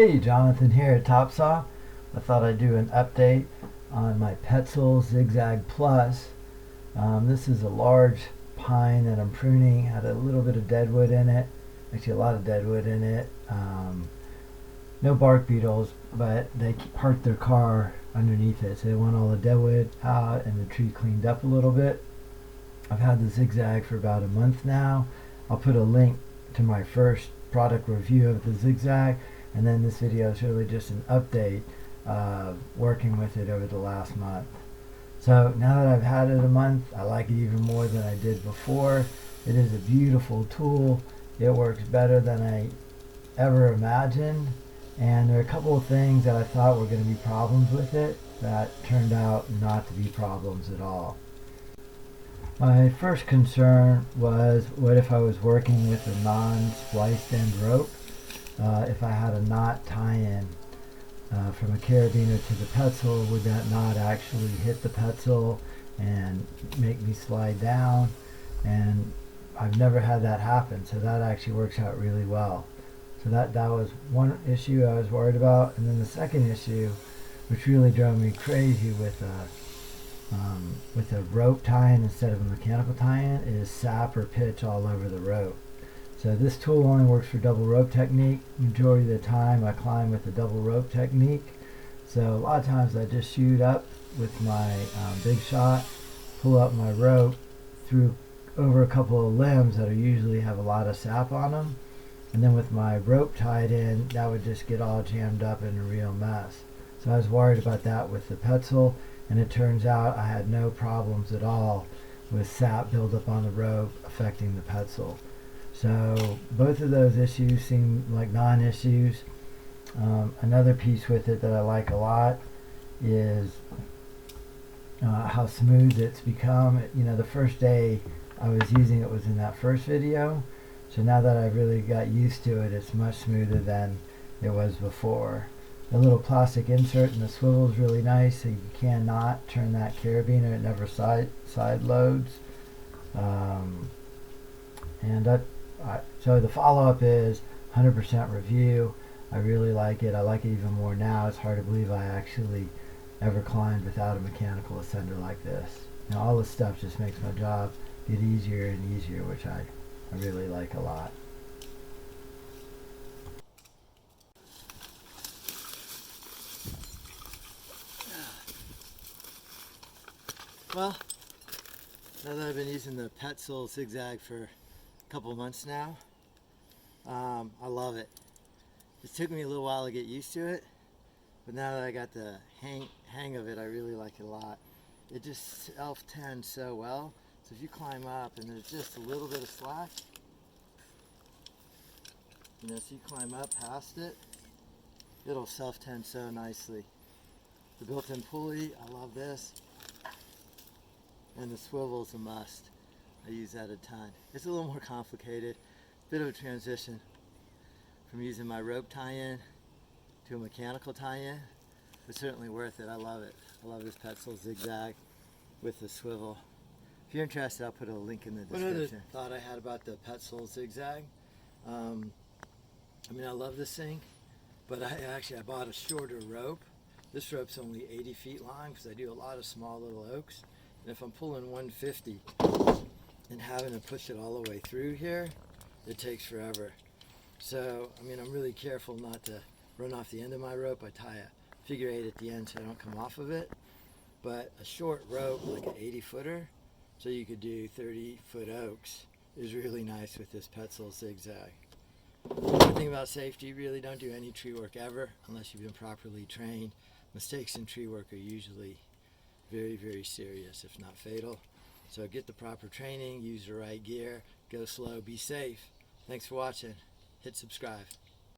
Hey, Jonathan here at TopSaw. I thought I'd do an update on my Petzl Zigzag Plus. This is a large pine that I'm pruning. Had a little bit of deadwood in it, actually a lot of deadwood in it. No bark beetles, but they parked their car underneath it, so they want all the deadwood out and the tree cleaned up a little bit. I've had the zigzag for about a month now. I'll put a link to my first product review of the zigzag, and then this video is really just an update working with it over the last month. So now that I've had it a month, I like it even more than I did before. It is a beautiful tool. It works better than I ever imagined, and there are a couple of things that I thought were going to be problems with it that turned out not to be problems at all. My first concern was, what if I was working with a non-spliced end rope? If I had a knot tie-in from a carabiner to the Petzl, would that knot actually hit the Petzl and make me slide down? And I've never had that happen, so that actually works out really well. So that was one issue I was worried about. And then the second issue, which really drove me crazy with a rope tie-in instead of a mechanical tie-in, is sap or pitch all over the rope. So this tool only works for double rope technique. Majority of the time I climb with the double rope technique. So a lot of times I just shoot up with my big shot, pull up my rope through over a couple of limbs that usually have a lot of sap on them, and then with my rope tied in, that would just get all jammed up in a real mess. So I was worried about that with the Petzl, and it turns out I had no problems at all with sap buildup on the rope affecting the Petzl. So both of those issues seem like non-issues. Another piece with it that I like a lot is how smooth it's become. You know, the first day I was using it was in that first video. So now that I've really got used to it, it's much smoother than it was before. The little plastic insert in the swivel is really nice, so you cannot turn that carabiner. It never side loads. So the follow-up is 100% review. I really like it. I like it even more now. It's hard to believe I actually ever climbed without a mechanical ascender like this. You know, all this stuff just makes my job get easier and easier, which I really like a lot. Well, now that I've been using the Petzl Zigzag for a couple months now, I love it. It took me a little while to get used to it, but now that I got the hang of it, I really like it a lot. It just self-tends so well. So if you climb up and there's just a little bit of slack, you know, so you climb up past it, it'll self-tend so nicely. The built-in pulley, I love this. And the swivel's a must. I use that a ton. It's a little more complicated, bit of a transition from using my rope tie-in to a mechanical tie-in, but certainly worth it. I love it. I love this Petzl Zigzag with the swivel. If you're interested, I'll put a link in the description. One other thought I had about the Petzl Zigzag, I mean, I love this thing, but I bought a shorter rope. This rope's only 80 feet long because I do a lot of small little oaks. And if I'm pulling 150 and having to push it all the way through here, it takes forever. So, I mean, I'm really careful not to run off the end of my rope. I tie a figure 8 at the end so I don't come off of it. But a short rope, like an 80-footer, so you could do 30-foot oaks, is really nice with this Petzl Zigzag. One thing about safety, really don't do any tree work ever unless you've been properly trained. Mistakes in tree work are usually very, very serious, if not fatal. So get the proper training, use the right gear, go slow, be safe. Thanks for watching. Hit subscribe.